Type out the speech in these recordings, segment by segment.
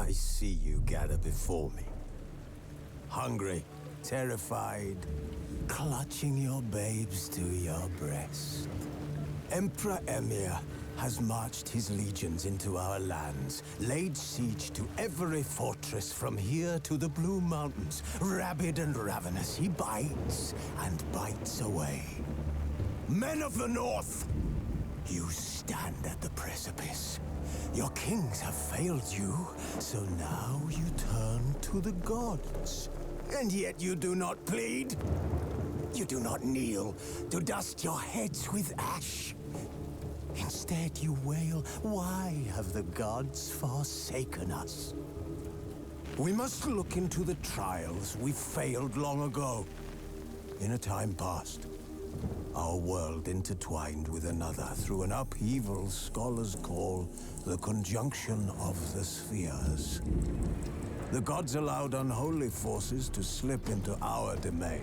I see you gather before me. Hungry, terrified, clutching your babes to your breast. Emperor Emir has marched his legions into our lands, laid siege to every fortress from here to the Blue Mountains. Rabid and ravenous, he bites and bites away. Men of the North, you stand at the precipice. Your kings have failed you, so now you turn to the gods. And yet you do not plead. You do not kneel to dust your heads with ash. Instead you wail, why have the gods forsaken us? We must look into the trials we failed long ago. In a time past, our world intertwined with another through an upheaval scholars call the conjunction of the spheres. The gods allowed unholy forces to slip into our domain.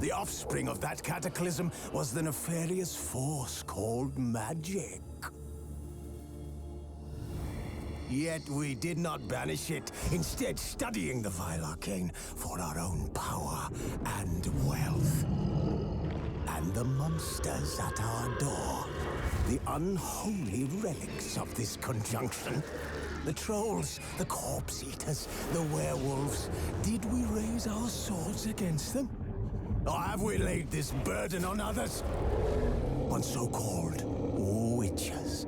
The offspring of that cataclysm was the nefarious force called magic. Yet we did not banish it, instead studying the vile arcane for our own power and wealth. And the monsters at our door, the unholy relics of this conjunction. The trolls, the corpse eaters, the werewolves. Did we raise our swords against them? Or have we laid this burden on others? On so-called witches.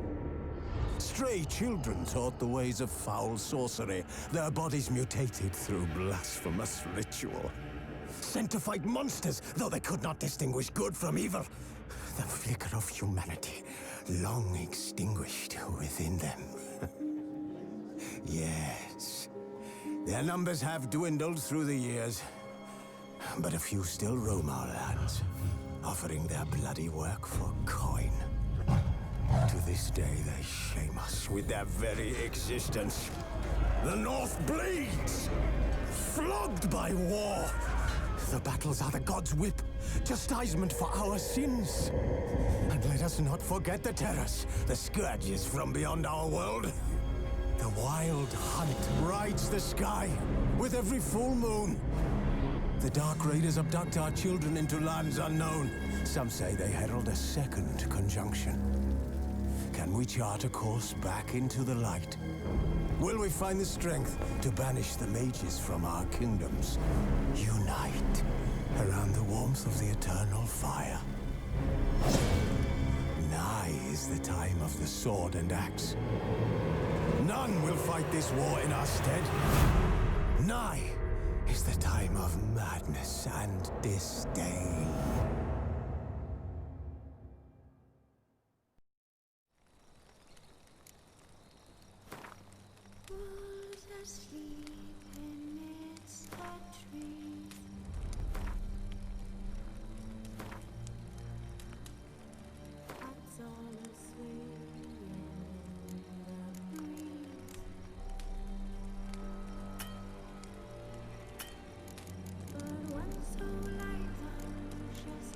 Stray children taught the ways of foul sorcery, their bodies mutated through blasphemous ritual. Sent to fight monsters, though they could not distinguish good from evil. The flicker of humanity, long extinguished within them. Yes, their numbers have dwindled through the years, but a few still roam our lands, offering their bloody work for coin. To this day, they shame us with their very existence. The North bleeds, flogged by war. The battles are the gods' whip, chastisement for our sins. And let us not forget the terrors, the scourges from beyond our world. The wild hunt rides the sky with every full moon. The Dark Raiders abduct our children into lands unknown. Some say they herald a second conjunction. Can we chart a course back into the light? Will we find the strength to banish the mages from our kingdoms? Unite around the warmth of the eternal fire. Nigh is the time of the sword and axe. None will fight this war in our stead. Nigh is the time of madness and disdain. Who's asleep amidst the trees? Hearts all aswing in the breeze. But one so light, unconscious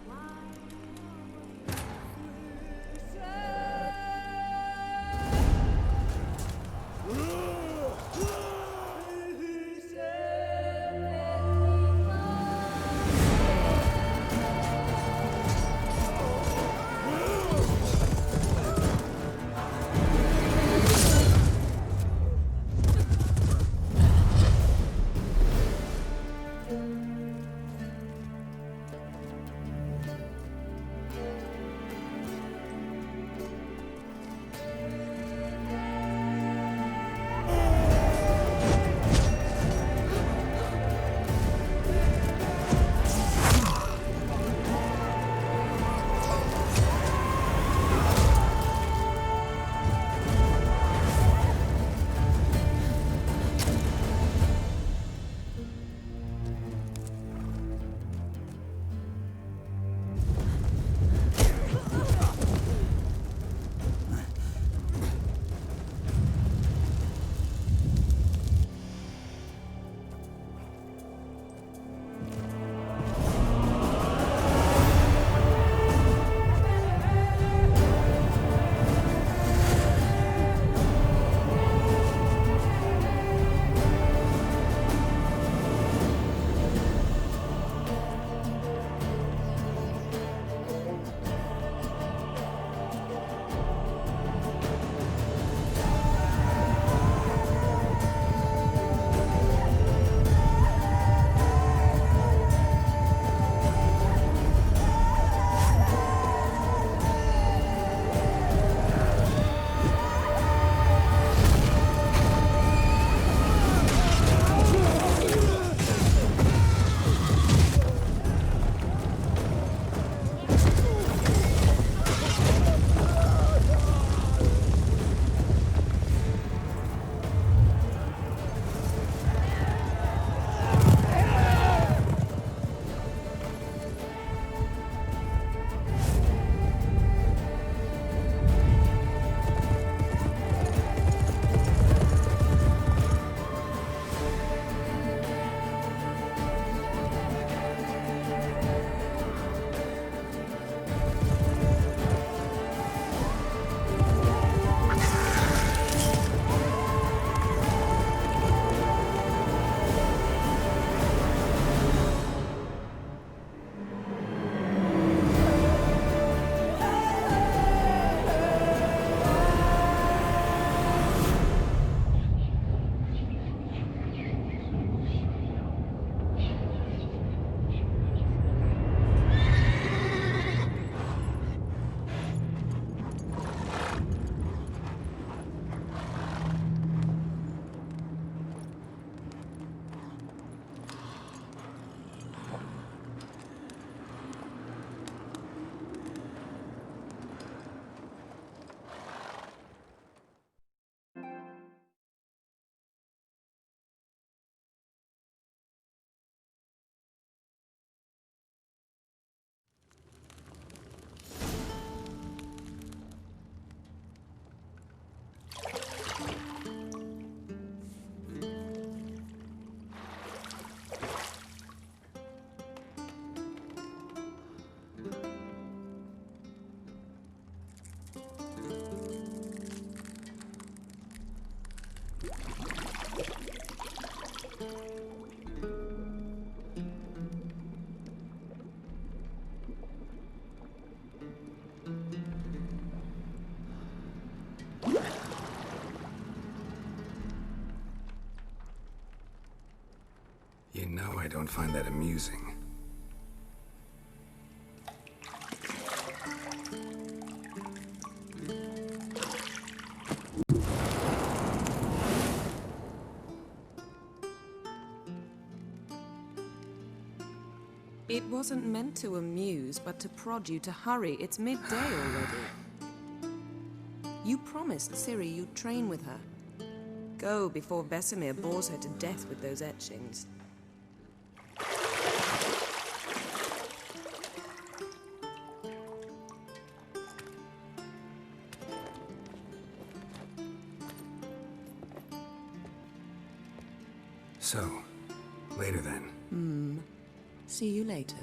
You know I don't find that amusing. It wasn't meant to amuse, but to prod you to hurry. It's midday already. You promised Ciri you'd train with her. Go before Vesemir bores her to death with those etchings. So, later then. See you later.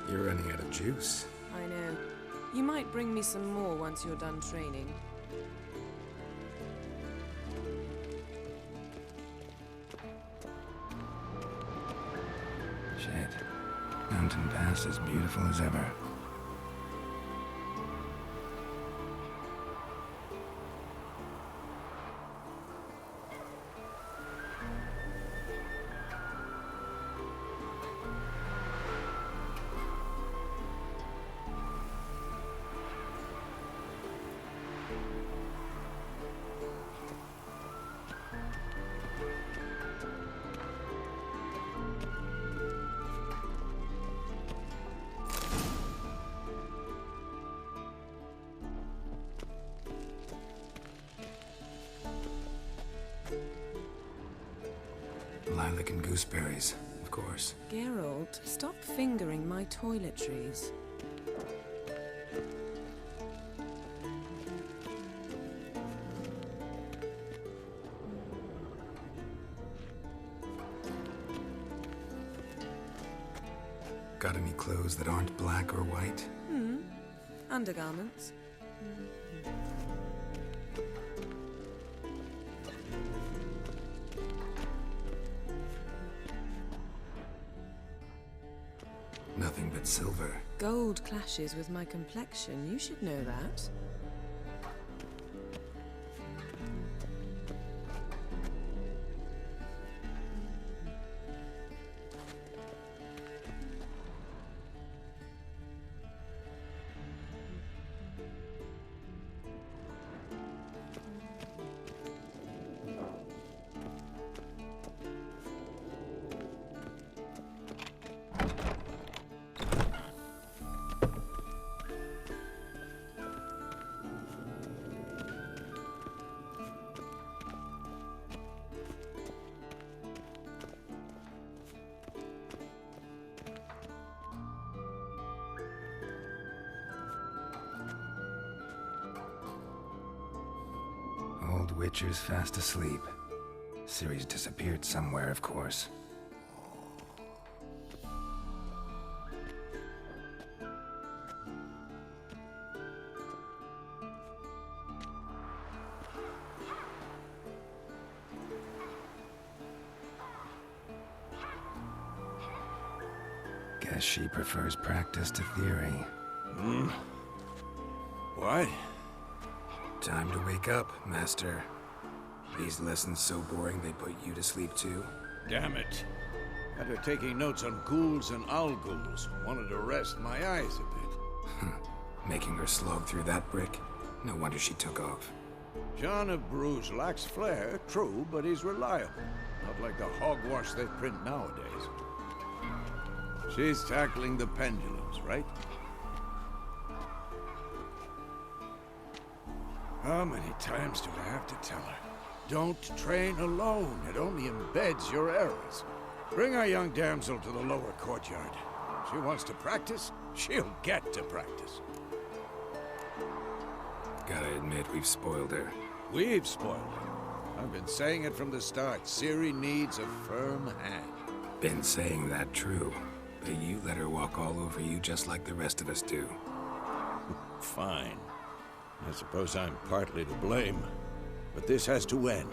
You're running out of juice. I know. You might bring me some more once you're done training. Shit. Mountain Pass as beautiful as ever. Lilac and gooseberries, of course. Geralt, stop fingering my toiletries. Got any clothes that aren't black or white? Undergarments. Nothing but silver. Gold clashes with my complexion. You should know that. Old Witcher's fast asleep. Ciri's disappeared somewhere, of course. Guess she prefers practice to theory. What? Time to wake up, Master. These lessons so boring they put you to sleep too? Damn it. After taking notes on ghouls and owl-ghouls, wanted to rest my eyes a bit. Making her slog through that brick? No wonder she took off. John of Bruges lacks flair, true, but he's reliable. Not like the hogwash they print nowadays. She's tackling the pendulums, right? How many times do I have to tell her? Don't train alone. It only embeds your errors. Bring our young damsel to the lower courtyard. She wants to practice, she'll get to practice. Gotta admit, we've spoiled her. We've spoiled her. I've been saying it from the start. Ciri needs a firm hand. Been saying that true, but you let her walk all over you just like the rest of us do. Fine. I suppose I'm partly to blame. But this has to end.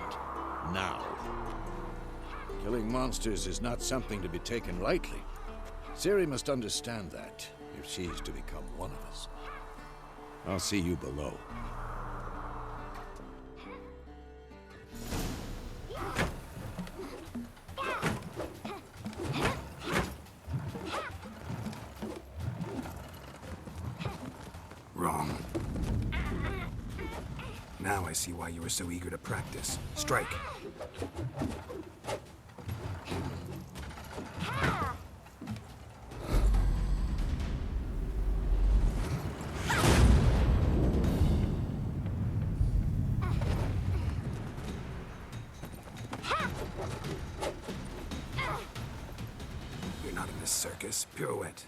Now. Killing monsters is not something to be taken lightly. Ciri must understand that, if she's to become one of us. I'll see you below. Wrong. Now I see why you were so eager to practice. Strike. You're not in this circus. Pirouette.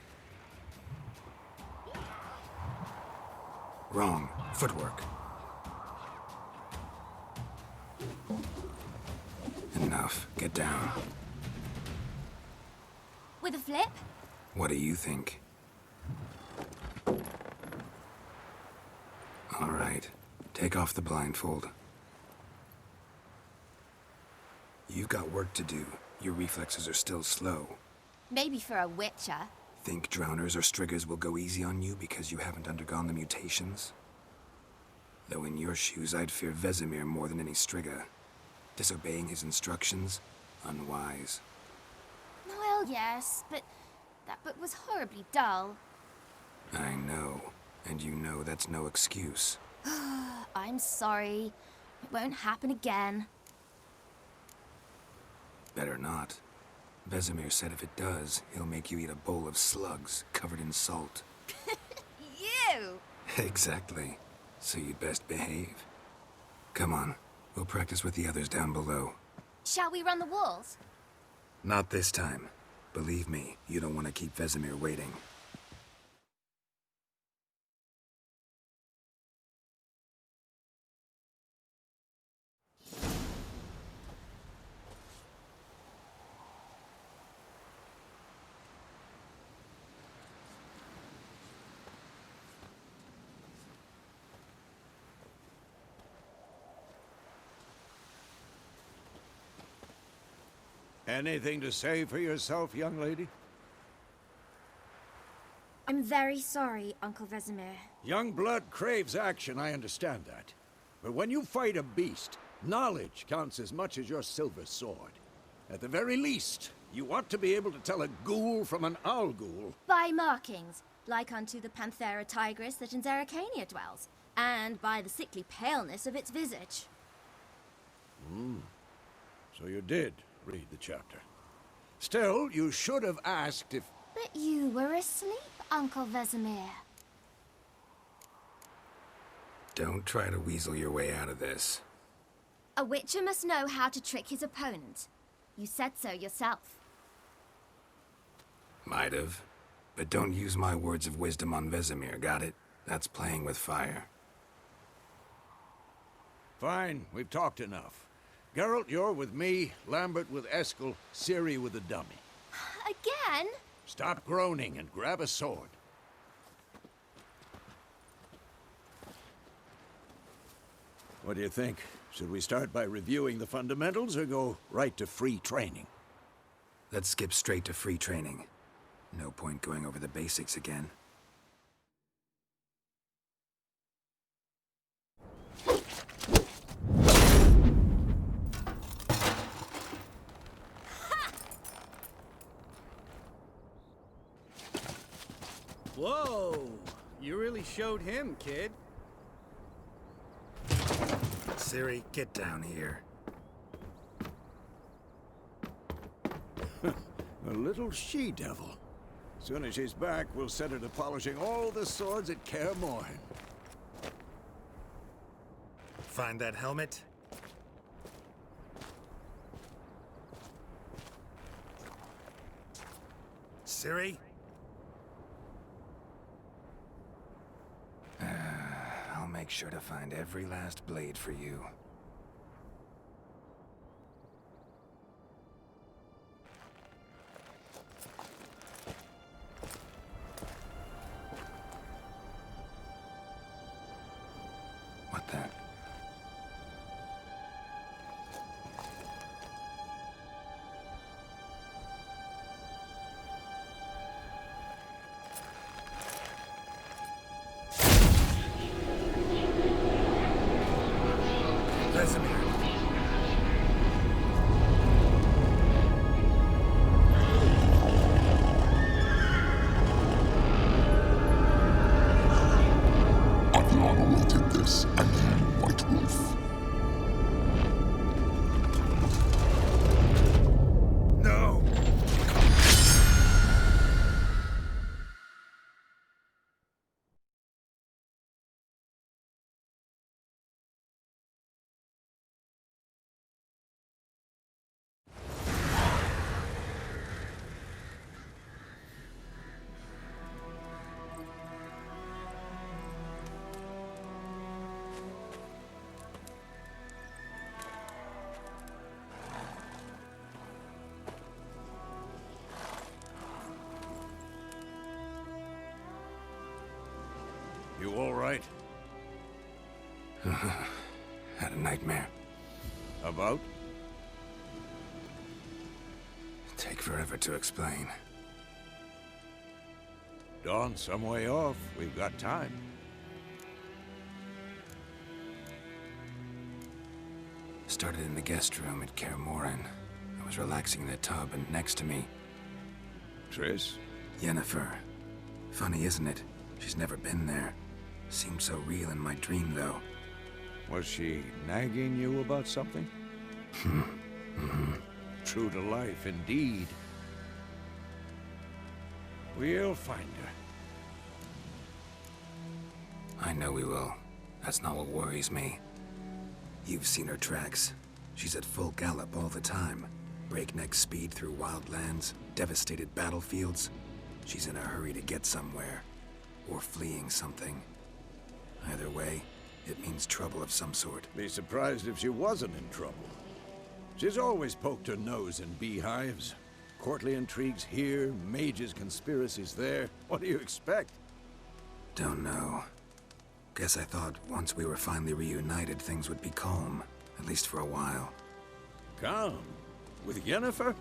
Wrong. Footwork. Enough. Get down. With a flip? What do you think? All right. Take off the blindfold. You've got work to do. Your reflexes are still slow. Maybe for a witcher. Think drowners or striggers will go easy on you because you haven't undergone the mutations? Though in your shoes, I'd fear Vesemir more than any strigger. Disobeying his instructions? Unwise. Well, yes, but that book was horribly dull. I know. And you know that's no excuse. I'm sorry. It won't happen again. Better not. Vesemir said if it does, he'll make you eat a bowl of slugs covered in salt. You! Exactly. So you'd best behave. Come on. We'll practice with the others down below. Shall we run the walls? Not this time. Believe me, you don't want to keep Vesemir waiting. Anything to say for yourself, young lady? I'm very sorry, Uncle Vesemir. Young blood craves action, I understand that. But when you fight a beast, knowledge counts as much as your silver sword. At the very least, you ought to be able to tell a ghoul from an owl ghoul. By markings, like unto the Panthera tigris that in Zerrikania dwells, and by the sickly paleness of its visage. So you did read the chapter. Still, you should have asked if... But you were asleep, Uncle Vesemir. Don't try to weasel your way out of this. A witcher must know how to trick his opponent. You said so yourself. Might have. But don't use my words of wisdom on Vesemir, got it? That's playing with fire. Fine, we've talked enough. Geralt, you're with me, Lambert with Eskel, Ciri with the dummy. Again? Stop groaning and grab a sword. What do you think? Should we start by reviewing the fundamentals or go right to free training? Let's skip straight to free training. No point going over the basics again. Whoa! You really showed him, kid. Ciri, get down here. A little she-devil. Soon as she's back, we'll set her to polishing all the swords at Kaer Morhen. Find that helmet? Ciri? I'll make sure to find every last blade for you. What the? Vesemir. Adlan awaited this, and you, White Wolf. No! You all right? Had a nightmare. About? Take forever to explain. Dawn's some way off. We've got time. Started in the guest room at Kaer Morhen. I was relaxing in a tub, and next to me, Triss? Yennefer. Funny, isn't it? She's never been there. Seemed so real in my dream, though. Was she nagging you about something? True to life, indeed. We'll find her. I know we will. That's not what worries me. You've seen her tracks. She's at full gallop all the time. Breakneck speed through wildlands, devastated battlefields. She's in a hurry to get somewhere. Or fleeing something. Either way, it means trouble of some sort. Be surprised if she wasn't in trouble. She's always poked her nose in beehives. Courtly intrigues here, mages' conspiracies there. What do you expect? Don't know. Guess I thought once we were finally reunited, things would be calm. At least for a while. Calm? With Yennefer?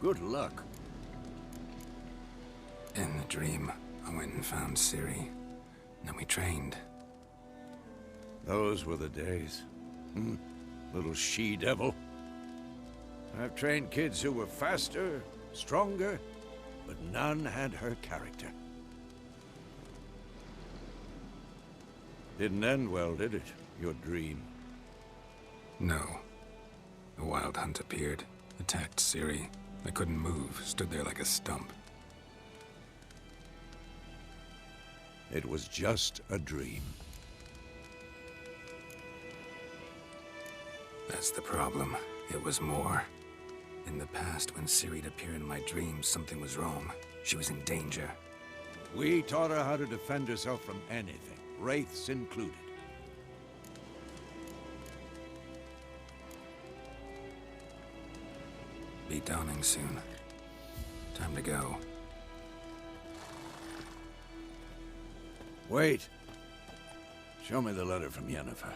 Good luck. In the dream, I went and found Ciri. Then we trained. Those were the days. Little she-devil. I've trained kids who were faster, stronger, but none had her character. Didn't end well, did it? Your dream? No. The Wild Hunt appeared, attacked Ciri. I couldn't move, stood there like a stump. It was just a dream. That's the problem. It was more. In the past, when Ciri'd appear in my dreams, something was wrong. She was in danger. We taught her how to defend herself from anything, wraiths included. Be dawning soon. Time to go. Wait. Show me the letter from Yennefer.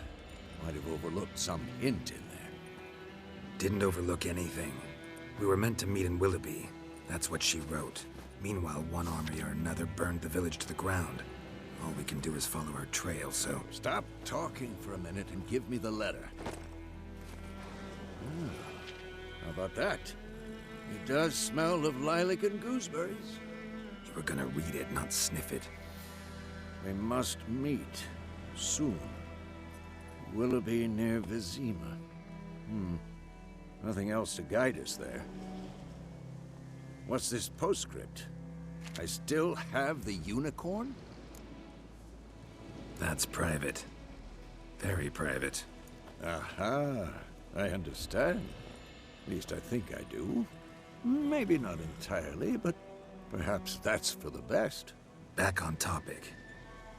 Might have overlooked some hint in there. Didn't overlook anything. We were meant to meet in Willoughby. That's what she wrote. Meanwhile, one army or another burned the village to the ground. All we can do is follow her trail, so... Stop talking for a minute and give me the letter. How about that? It does smell of lilac and gooseberries. You We're gonna read it, not sniff it. We must meet soon. Willoughby near Vizima. Nothing else to guide us there. What's this postscript? I still have the unicorn? That's private. Very private. Aha, I understand. At least I think I do. Maybe not entirely, but perhaps that's for the best. Back on topic.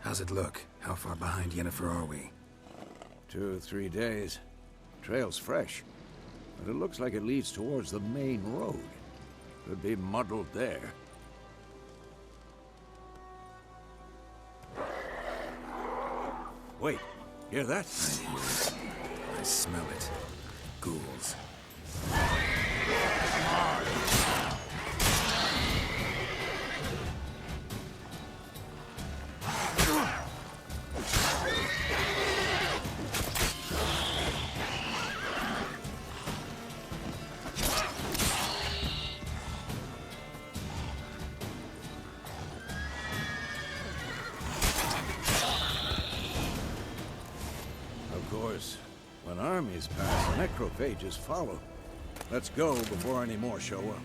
How's it look? How far behind Yennefer are we? 2 or 3 days. Trail's fresh, but it looks like it leads towards the main road. Could be muddled there. Wait, hear that? I hear it. I smell it. Ghouls. Of course, when armies pass, necrophages follow. Let's go before any more show up.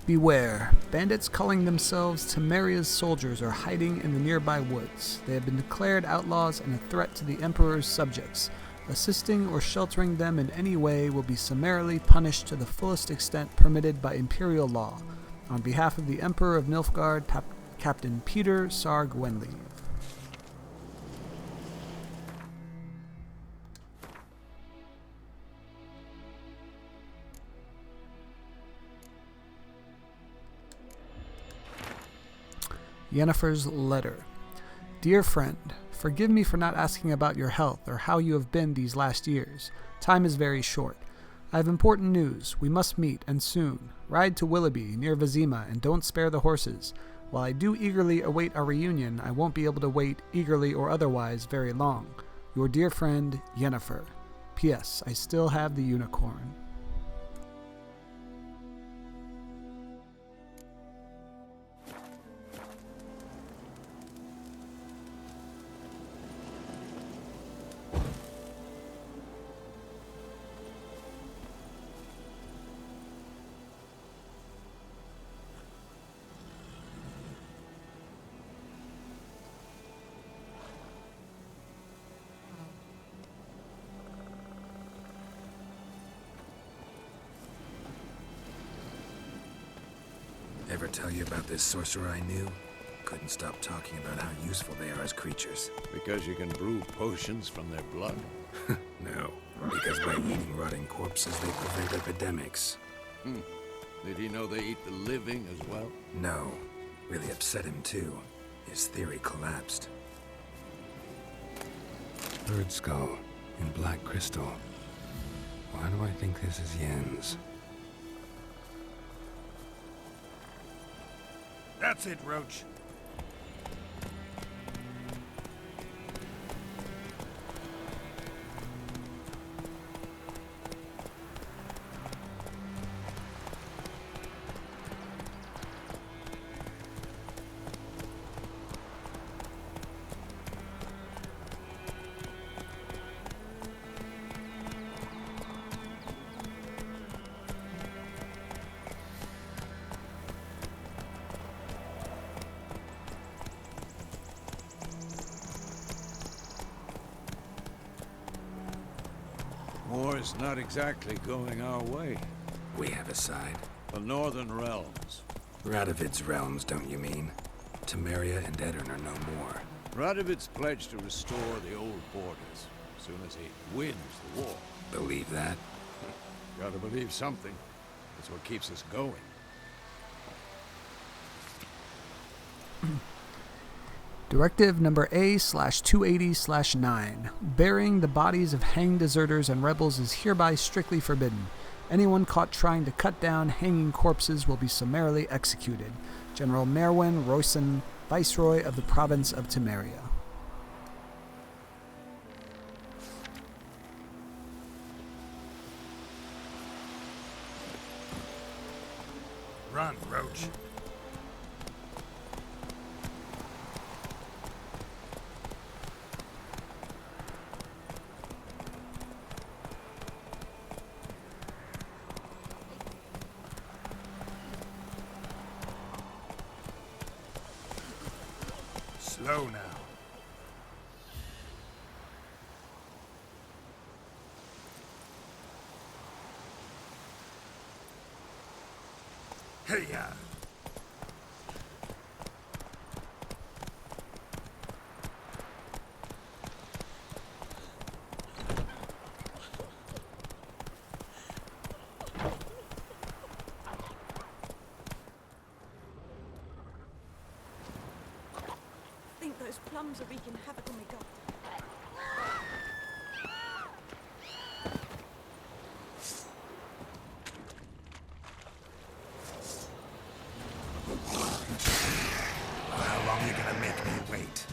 Beware. Bandits calling themselves Temeria's soldiers are hiding in the nearby woods. They have been declared outlaws and a threat to the Emperor's subjects. Assisting or sheltering them in any way will be summarily punished to the fullest extent permitted by imperial law. On behalf of the Emperor of Nilfgaard, Captain Peter Sar Gwenleave. Yennefer's letter. Dear friend, forgive me for not asking about your health or how you have been these last years. Time is very short. I have important news. We must meet, and soon. Ride to Willoughby, near Vizima, and don't spare the horses. While I do eagerly await our reunion, I won't be able to wait, eagerly or otherwise, very long. Your dear friend, Yennefer. P.S. I still have the unicorn. Ever tell you about this sorcerer I knew? Couldn't stop talking about how useful they are as creatures. Because you can brew potions from their blood? No, because by eating rotting corpses, they prevent epidemics. Did he know they eat the living as well? No. Really upset him, too. His theory collapsed. Third skull in black crystal. Why do I think this is Yen's? That's it, Roach. War's not exactly going our way. We have a side. The Northern Realms. Radovid's realms, don't you mean? Temeria and Edirn are no more. Radovid's pledged to restore the old borders as soon as he wins the war. Believe that? Gotta believe something. That's what keeps us going. Directive number A/280/9. Burying the bodies of hanged deserters and rebels is hereby strictly forbidden. Anyone caught trying to cut down hanging corpses will be summarily executed. General Merwin Royson Viceroy of the province of Temeria. Run, Roach. Slow now. Hey-ya! I think those plums are wreaking havoc on my gut. How long are you gonna make me wait?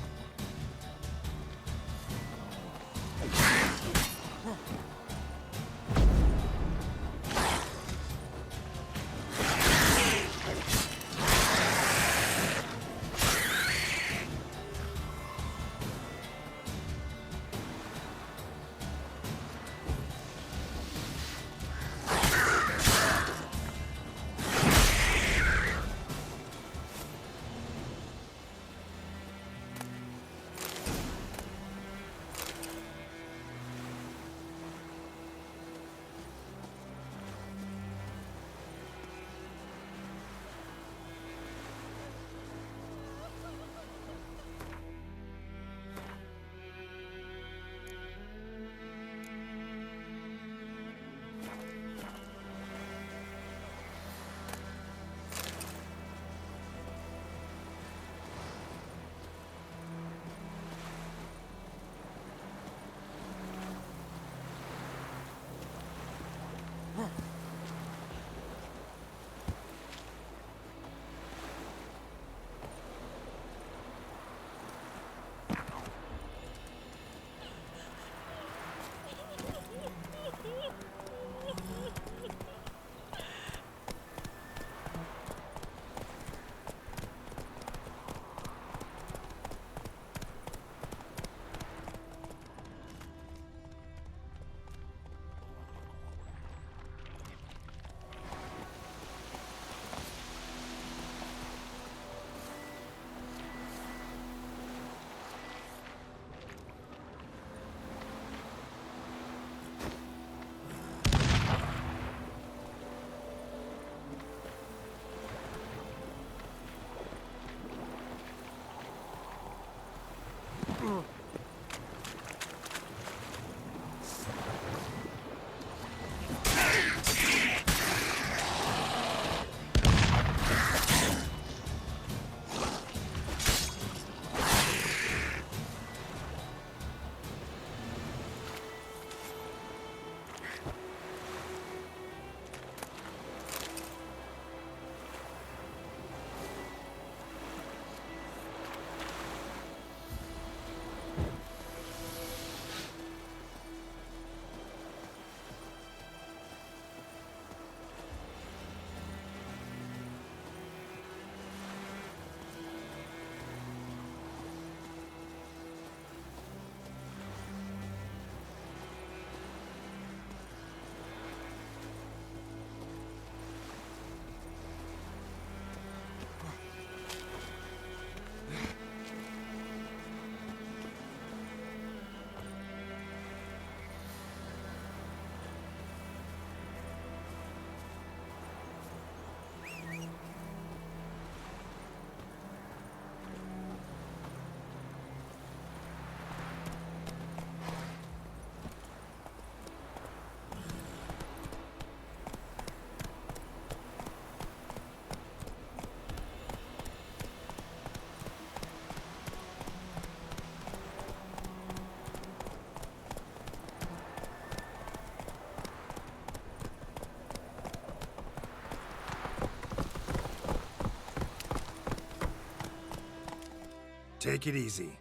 Take it easy.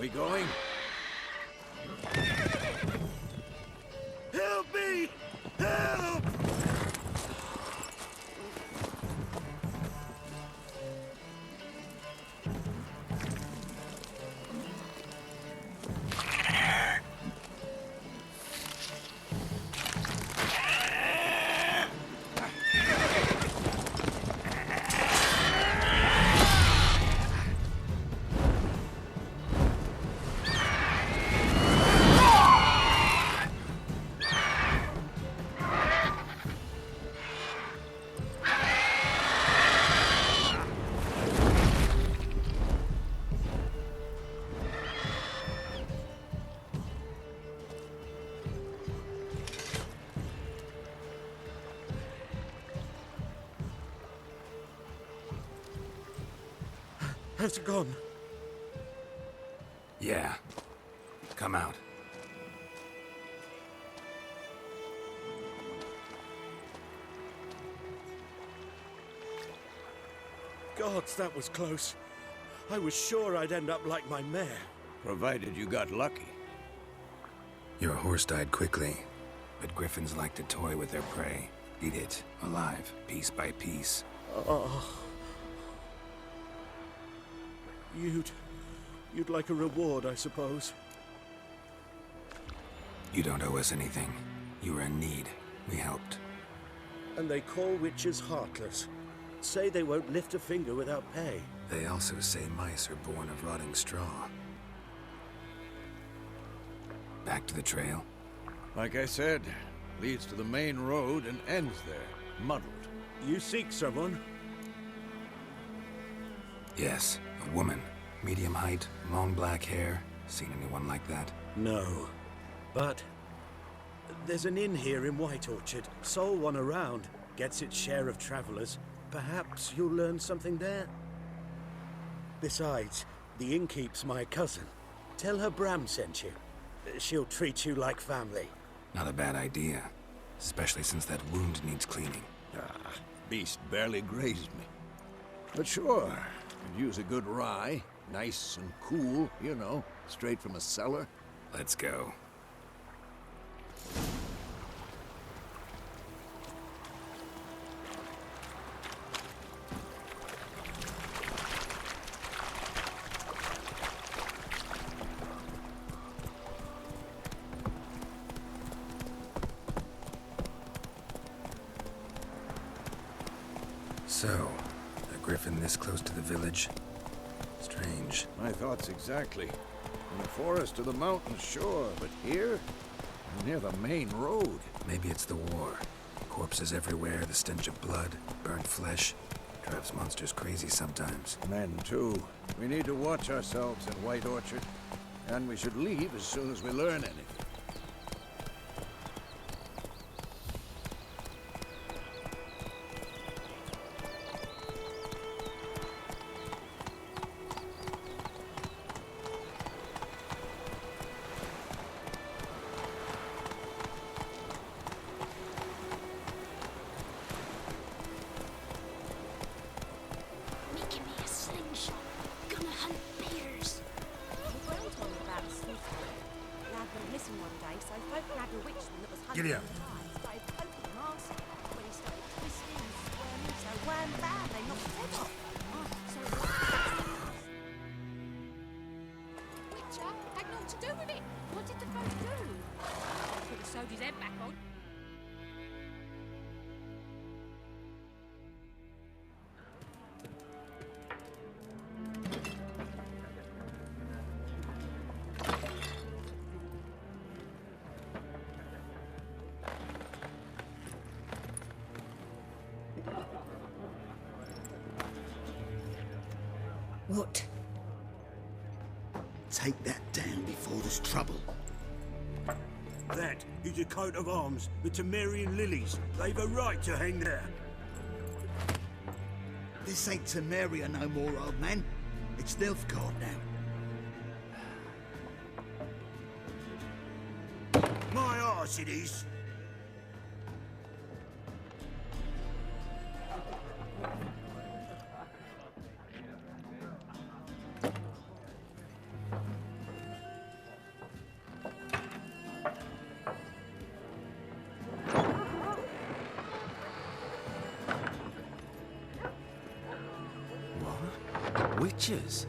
We going? Help me! Help! Has it gone? Yeah. Come out. Gods, that was close. I was sure I'd end up like my mare. Provided you got lucky. Your horse died quickly, but griffins like to toy with their prey. Eat it, alive, piece by piece. Oh. You'd like a reward, I suppose. You don't owe us anything. You were in need. We helped. And they call witches heartless. Say they won't lift a finger without pay. They also say mice are born of rotting straw. Back to the trail? Like I said, leads to the main road and ends there, muddled. You seek someone? Yes, a woman. Medium height, long black hair. Seen anyone like that? No. But there's an inn here in White Orchard. Sole one around. Gets its share of travelers. Perhaps you'll learn something there. Besides, the innkeep's my cousin. Tell her Bram sent you. She'll treat you like family. Not a bad idea. Especially since that wound needs cleaning. Ah, beast barely grazed me. But sure, could use a good rye. Nice and cool, you know, straight from a cellar. Let's go. So, a griffin this close to the village? Strange. My thoughts exactly. In the forest or the mountains, sure, but here? Near the main road. Maybe it's the war. Corpses everywhere, the stench of blood, burnt flesh. Drives monsters crazy sometimes. Men, too. We need to watch ourselves in White Orchard. And we should leave as soon as we learn anything. Making me a slingshot. Gonna hunt bears. Well told me about a sniffer. Lad went missing one day, so folk grabbed a witchman that was hunting Giddy up. him and started poking him arse. When he started twisting and squirming, so wham bam, they knocked his head off. Oh, so Witcher had naught to do with it. What did the folk do? They could have sewed his head back on. What? Take that down before there's trouble. That is a coat of arms, the Temerian lilies. They've a right to hang there. This ain't Temeria no more, old man. It's Nilfgaard now. My arse it is. Witches?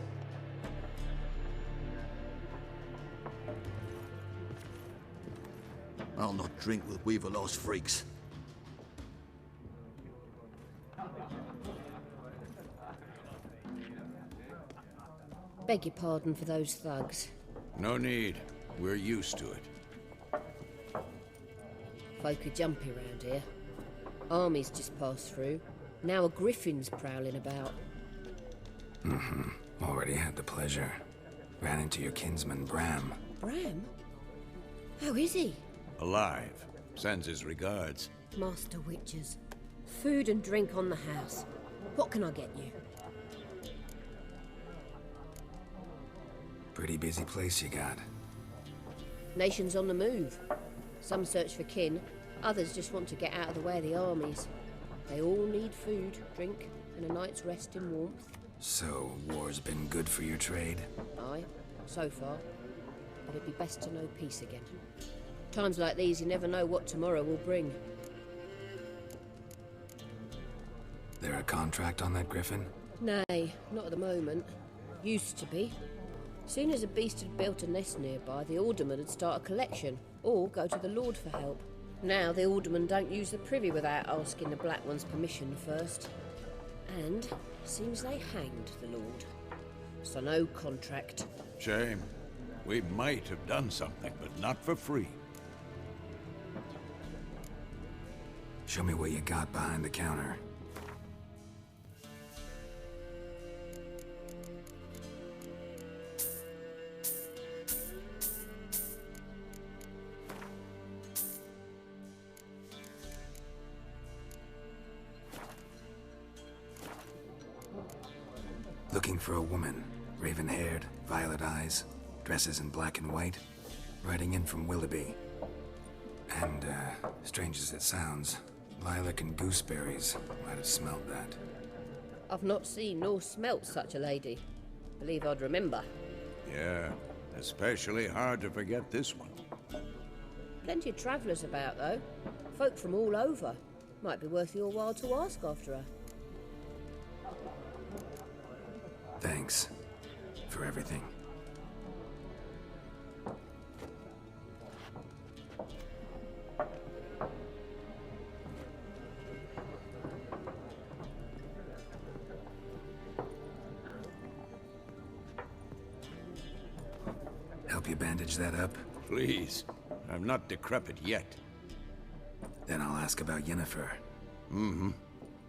I'll not drink with Weaverlaw's freaks. Beg your pardon for those thugs. No need. We're used to it. Folk are jumpy round here. Armies just passed through. Now a griffin's prowling about. Already had the pleasure. Ran into your kinsman, Bram. Bram? How is he? Alive. Sends his regards. Master Witches. Food and drink on the house. What can I get you? Pretty busy place you got. Nations on the move. Some search for kin, others just want to get out of the way of the armies. They all need food, drink, and a night's rest in warmth. So, war's been good for your trade? Aye, so far. But it'd be best to know peace again. Times like these, you never know what tomorrow will bring. There a contract on that griffin? Nay, not at the moment. Used to be. Soon as a beast had built a nest nearby, the alderman would start a collection, or go to the Lord for help. Now the aldermen don't use the privy without asking the Black One's permission first. And seems they hanged the Lord. So no contract. Shame. We might have done something, but not for free. Show me what you got behind the counter. Looking for a woman. Raven-haired, violet eyes, dresses in black and white. Riding in from Willoughby. And, strange as it sounds, lilac and gooseberries might have smelled that. I've not seen nor smelt such a lady. Believe I'd remember. Yeah, especially hard to forget this one. Plenty of travellers about, though. Folk from all over. Might be worth your while to ask after her. Thanks for everything. Help you bandage that up? Please. I'm not decrepit yet. Then I'll ask about Yennefer.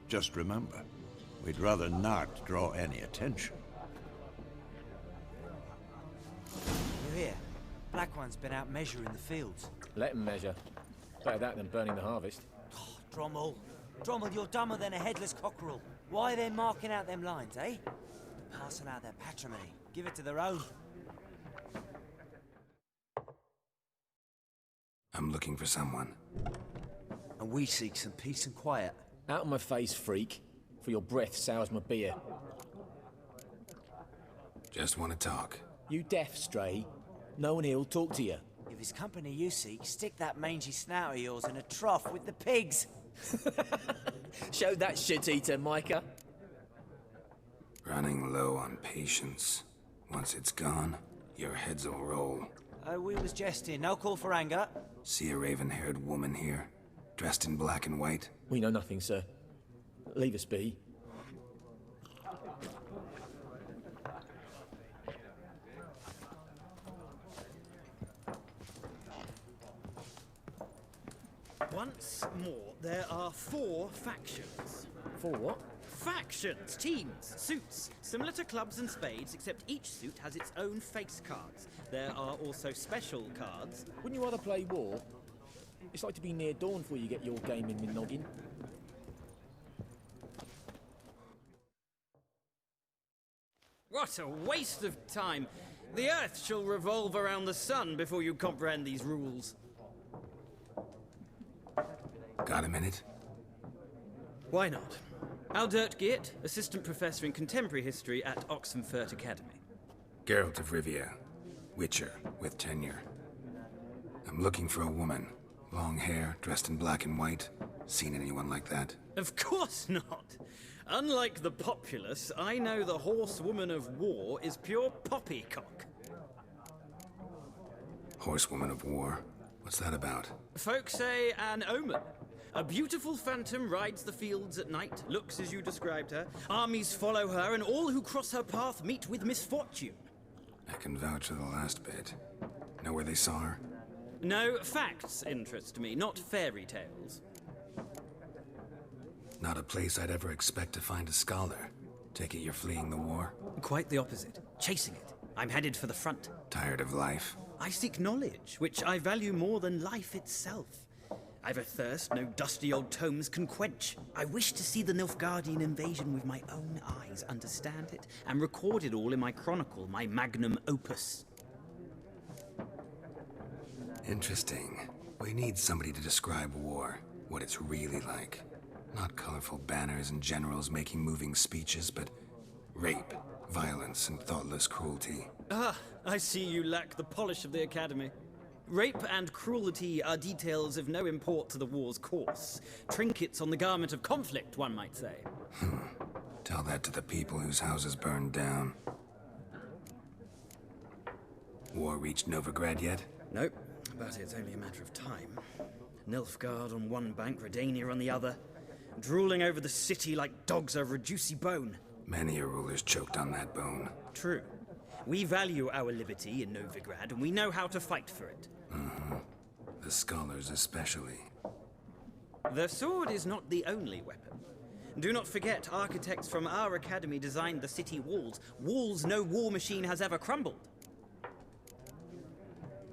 Just remember, we'd rather not draw any attention. You hear? Black One's been out measuring the fields. Let him measure. Better that than burning the harvest. Oh, Drommel. Drommel, you're dumber than a headless cockerel. Why are they marking out them lines, eh? Passing out their patrimony. Give it to their own. I'm looking for someone. And we seek some peace and quiet. Out of my face, freak. For your breath sours my beer. Just want to talk. You deaf, Stray? No one here'll talk to you. If it's company you seek, stick that mangy snout of yours in a trough with the pigs. Show that shit-eater, Micah. Running low on patience. Once it's gone, your heads will roll. We was jesting. No call for anger. See a raven-haired woman here, dressed in black and white? We know nothing, sir. Leave us be. Once more, there are 4 factions. 4 what? Factions, teams, suits. Similar to clubs and spades, except each suit has its own face cards. There are also special cards. Wouldn't you rather play war? It's like to be near dawn before you get your game in with noggin. What a waste of time! The Earth shall revolve around the sun before you comprehend these rules. Got a minute? Why not? Aldert Geert, Assistant Professor in Contemporary History at Oxenfurt Academy. Geralt of Rivia, Witcher with tenure. I'm looking for a woman. Long hair, dressed in black and white. Seen anyone like that? Of course not! Unlike the populace, I know the horsewoman of war is pure poppycock. Horsewoman of War? What's that about? Folk say an omen. A beautiful phantom rides the fields at night, looks as you described her. Armies follow her, and all who cross her path meet with misfortune. I can vouch for the last bit. Know where they saw her? No, facts interest me, not fairy tales. Not a place I'd ever expect to find a scholar. Take it you're fleeing the war? Quite the opposite. Chasing it. I'm headed for the front. Tired of life? I seek knowledge, which I value more than life itself. I've a thirst no dusty old tomes can quench. I wish to see the Nilfgaardian invasion with my own eyes, understand it, and record it all in my chronicle, my magnum opus. Interesting. We need somebody to describe war, what it's really like. Not colorful banners and generals making moving speeches, but rape, violence, and thoughtless cruelty. Ah, I see you lack the polish of the Academy. Rape and cruelty are details of no import to the war's course. Trinkets on the garment of conflict, one might say. Tell that to the people whose houses burned down. War reached Novigrad yet? Nope, but it's only a matter of time. Nilfgaard on one bank, Redania on the other. Drooling over the city like dogs over a juicy bone. Many a ruler's choked on that bone. True. We value our liberty in Novigrad, and we know how to fight for it. The scholars especially. The sword is not the only weapon. Do not forget, architects from our academy designed the city walls. Walls no war machine has ever crumbled.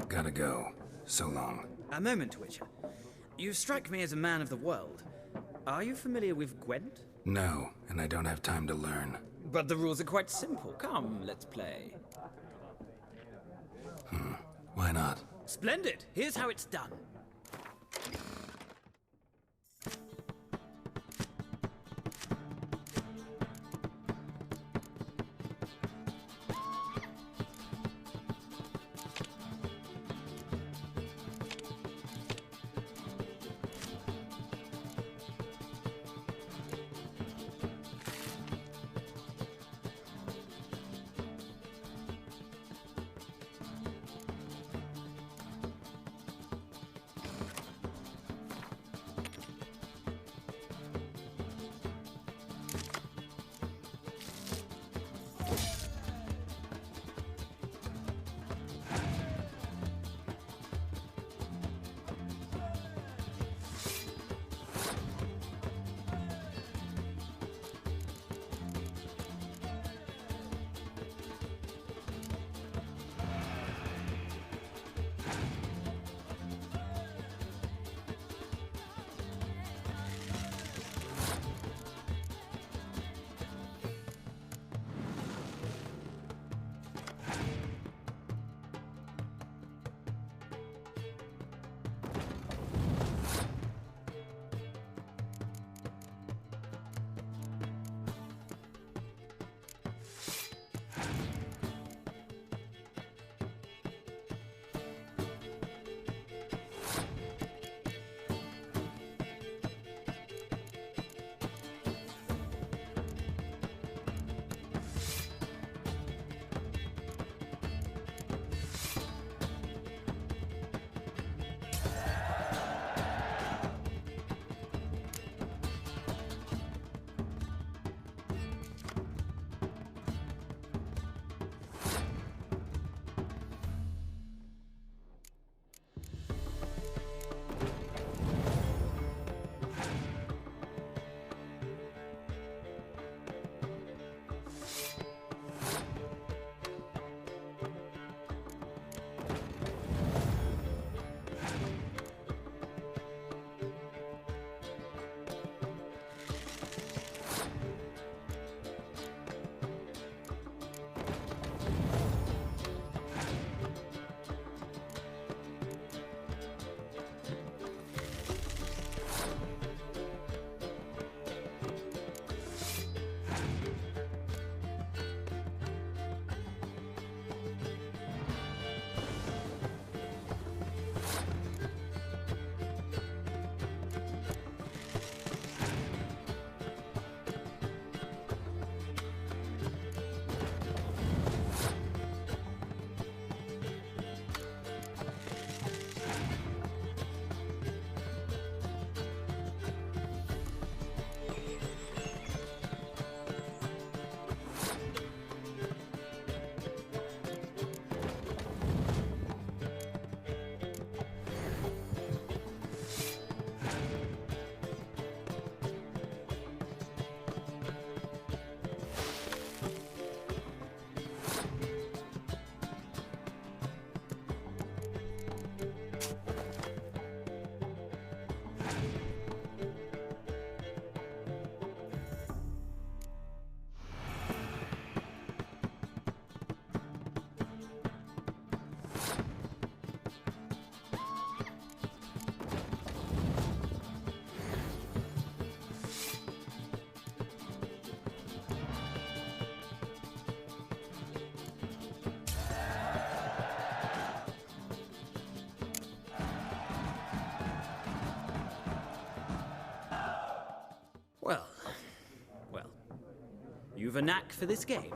Gotta go. So long. A moment, Witcher. You strike me as a man of the world. Are you familiar with Gwent? No, and I don't have time to learn. But the rules are quite simple. Come, let's play. Why not? Splendid! Here's how it's done. You've a knack for this game.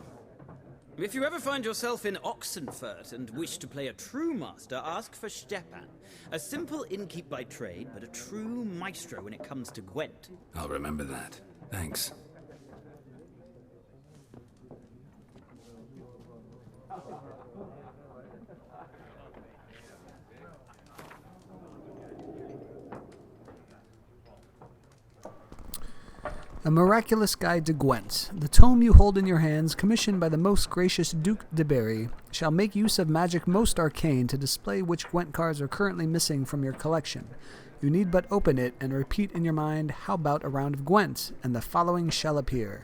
If you ever find yourself in Oxenfurt and wish to play a true master, ask for Stepan. A simple innkeep by trade, but a true maestro when it comes to Gwent. I'll remember that. Thanks. A Miraculous Guide to Gwent. The tome you hold in your hands, commissioned by the most gracious Duke de Berry, shall make use of magic most arcane to display which Gwent cards are currently missing from your collection. You need but open it and repeat in your mind, "How about a round of Gwent?" and the following shall appear.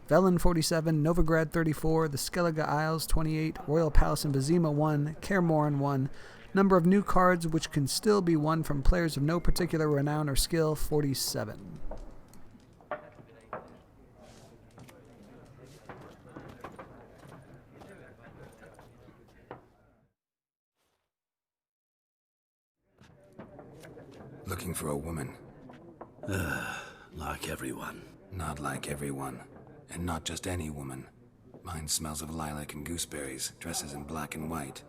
Velen 47, Novigrad 34, the Skellige Isles 28, Royal Palace in Vizima 1, Kaer Morhen 1, number of new cards which can still be won from players of no particular renown or skill 47. Looking for a woman. Like everyone. Not like everyone. And not just any woman. Mine smells of lilac and gooseberries, dresses in black and white.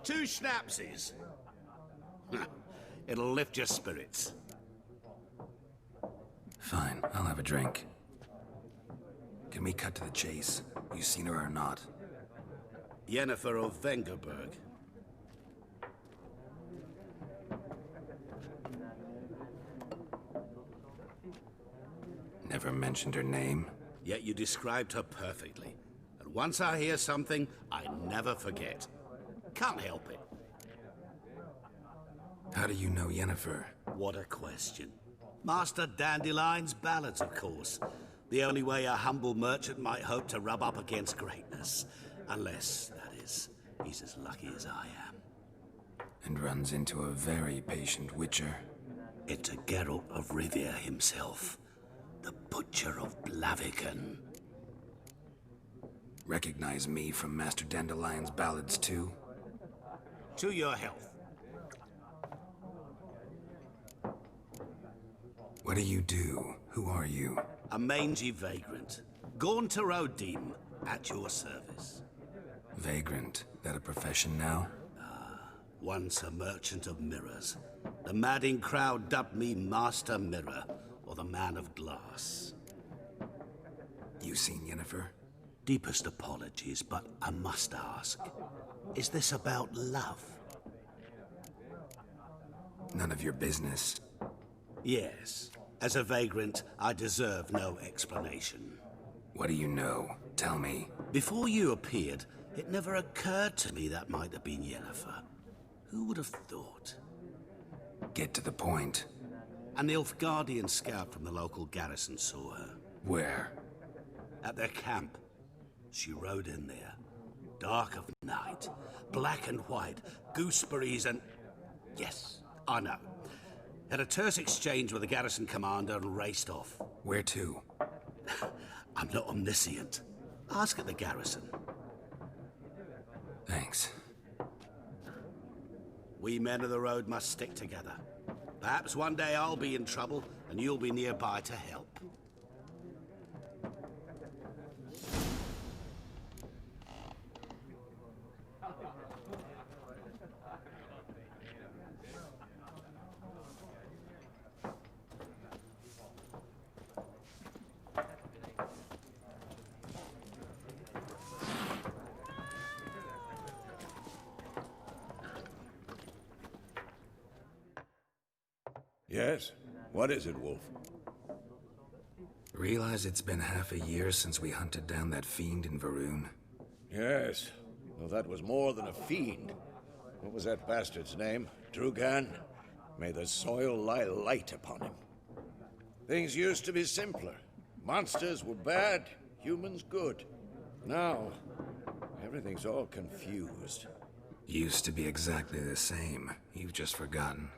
2 schnapsies. It'll lift your spirits. Fine, I'll have a drink. Can we cut to the chase? You seen her or not? Yennefer of Vengerberg. Never mentioned her name. Yet you described her perfectly. And once I hear something, I never forget. Can't help it. How do you know Yennefer? What a question. Master Dandelion's ballads, of course. The only way a humble merchant might hope to rub up against greatness. Unless, that is, he's as lucky as I am. And runs into a very patient witcher. It's a Geralt of Rivia himself. The Butcher of Blaviken. Recognize me from Master Dandelion's ballads too? To your health. What do you do? Who are you? A mangy vagrant. Gaunter Odin, at your service. Vagrant? That a profession now? Once a merchant of mirrors. The madding crowd dubbed me Master Mirror, or the Man of Glass. You seen Yennefer? Deepest apologies, but I must ask. Is this about love? None of your business. Yes. As a vagrant, I deserve no explanation. What do you know? Tell me. Before you appeared, it never occurred to me that might have been Yennefer. Who would have thought? Get to the point. An Nilfgaardian scout from the local garrison saw her. Where? At their camp. She rode in there. Dark of night. Black and white. Gooseberries and... Yes, I know. Had a terse exchange with the garrison commander and raced off. Where to? I'm not omniscient. Ask at the garrison. Thanks. We men of the road must stick together. Perhaps one day I'll be in trouble, and you'll be nearby to help. Yes? What is it, Wolf? Realize it's been half a year since we hunted down that fiend in Varun? Yes. Well, that was more than a fiend. What was that bastard's name? Drugan? May the soil lie light upon him. Things used to be simpler. Monsters were bad, humans good. Now, everything's all confused. Used to be exactly the same. You've just forgotten.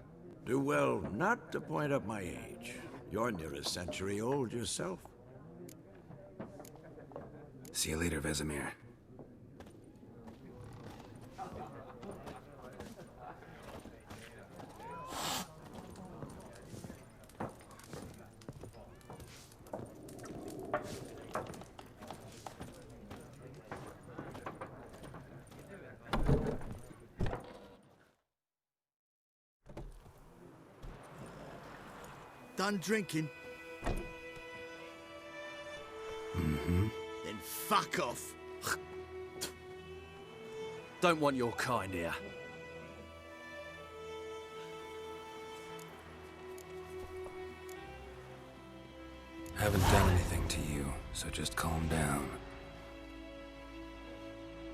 Do well not to point up my age. You're near a century old yourself. See you later, Vesemir. done drinking? Mm-hmm. Then fuck off. Don't want your kind here. Haven't done anything to you, so just calm down.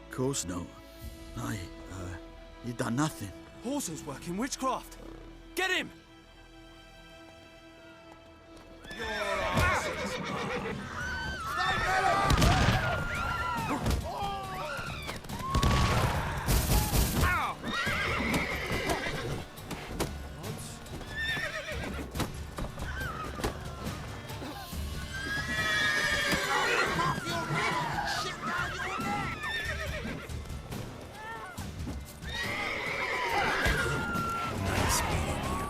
Of course not. You done nothing. Horses working witchcraft. Get him! Nice meeting you.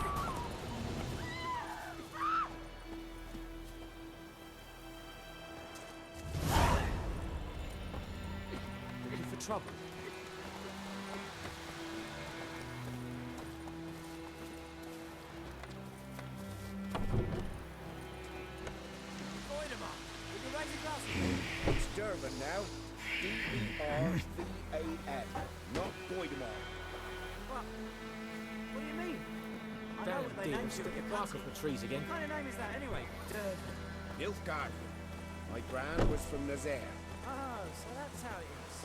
Looking for trouble? It's Durban now. D-E-R-V-A-N, not Boydemar. What do you mean? I know Damn what they dear, named stick you. your bark off the trees again. What kind of name is that anyway? Nilfgaardian. My gran was from Nazaire. Oh, so that's how it is.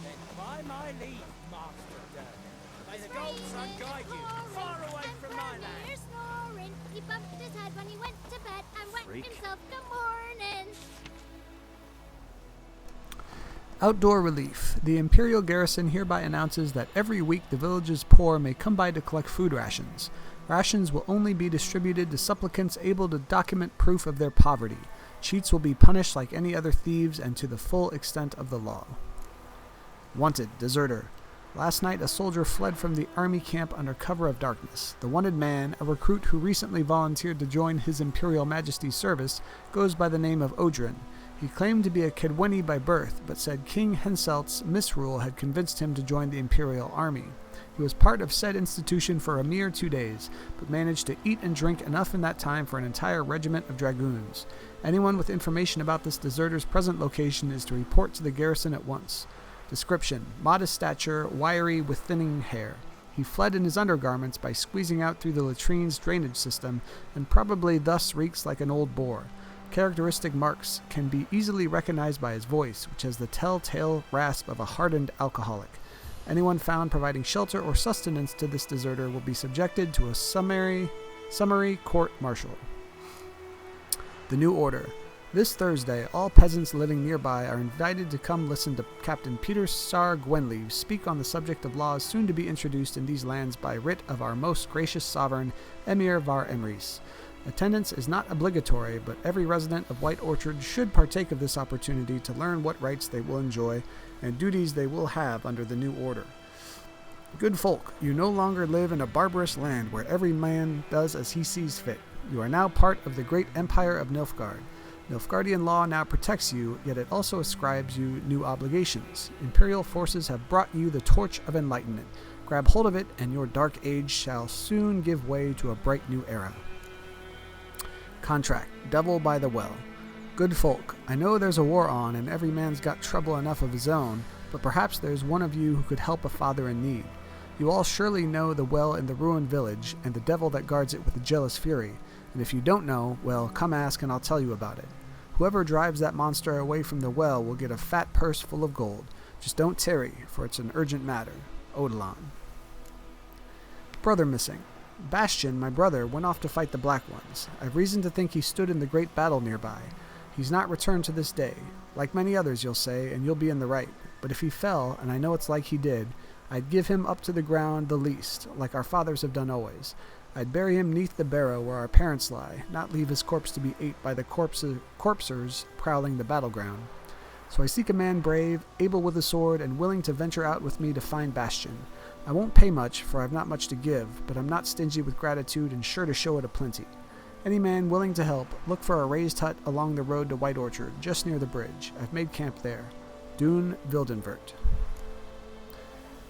Then by my leave, Master Durban. May the gold sun guide you far away from my land. Snoring. He bumped his head when he went to bed and wet Freak. himself good morning. Outdoor relief. The Imperial garrison hereby announces that every week the village's poor may come by to collect food rations. Rations will only be distributed to supplicants able to document proof of their poverty. Cheats will be punished like any other thieves and to the full extent of the law. Wanted, deserter. Last night, a soldier fled from the army camp under cover of darkness. The wanted man, a recruit who recently volunteered to join His Imperial Majesty's service, goes by the name of Odrin. He claimed to be a Kedweni by birth, but said King Henselt's misrule had convinced him to join the Imperial Army. He was part of said institution for a mere 2 days, but managed to eat and drink enough in that time for an entire regiment of dragoons. Anyone with information about this deserter's present location is to report to the garrison at once. Description: modest stature, wiry with thinning hair. He fled in his undergarments by squeezing out through the latrine's drainage system, and probably thus reeks like an old boar. Characteristic marks can be easily recognized by his voice, which has the telltale rasp of a hardened alcoholic. Anyone found providing shelter or sustenance to this deserter will be subjected to a summary court-martial. The New Order. This Thursday, all peasants living nearby are invited to come listen to Captain Peter Sar Gwenleave speak on the subject of laws soon to be introduced in these lands by writ of our most gracious sovereign, Emir Var Emrys. Attendance is not obligatory, but every resident of White Orchard should partake of this opportunity to learn what rights they will enjoy and duties they will have under the new order. Good folk, you no longer live in a barbarous land where every man does as he sees fit. You are now part of the great empire of Nilfgaard. Nilfgaardian law now protects you, yet it also ascribes you new obligations. Imperial forces have brought you the torch of enlightenment. Grab hold of it, and your dark age shall soon give way to a bright new era. Contract. Devil by the Well. Good folk, I know there's a war on, and every man's got trouble enough of his own, but perhaps there's one of you who could help a father in need. You all surely know the well in the ruined village, and the devil that guards it with a jealous fury, and if you don't know, well, come ask and I'll tell you about it. Whoever drives that monster away from the well will get a fat purse full of gold. Just don't tarry, for it's an urgent matter. Odilon. Brother missing. Bastion, my brother, went off to fight the Black Ones. I've reason to think he stood in the great battle nearby. He's not returned to this day. Like many others, you'll say, and you'll be in the right. But if he fell, and I know it's like he did, I'd give him up to the ground the least, like our fathers have done always. I'd bury him neath the barrow where our parents lie, not leave his corpse to be ate by the corpsers prowling the battleground. So I seek a man brave, able with a sword, and willing to venture out with me to find Bastion. I won't pay much, for I've not much to give, but I'm not stingy with gratitude and sure to show it aplenty. Any man willing to help, look for a raised hut along the road to White Orchard, just near the bridge. I've made camp there. Dune Wildenvert.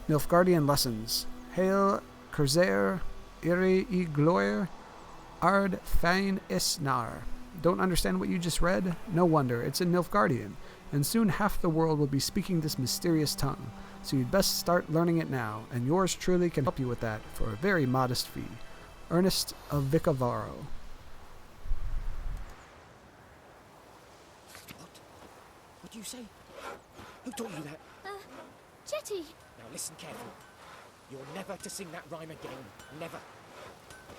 Nilfgaardian lessons. Hail, Cursair, Iri I Gloire, Ard Fain Isnar. Don't understand what you just read? No wonder, it's in Nilfgaardian, and soon half the world will be speaking this mysterious tongue, so you'd best start learning it now, and yours truly can help you with that for a very modest fee. Ernest of Vicavaro. What do you say? Who taught you that? Jetty! Now listen carefully. You're never to sing that rhyme again. Never.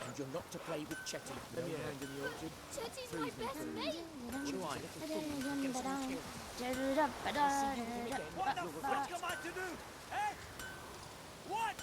And you're not to play with Chetty. Let me hand in the orchard. Chetty's my best mate! What the fuck am I to do? Eh? What?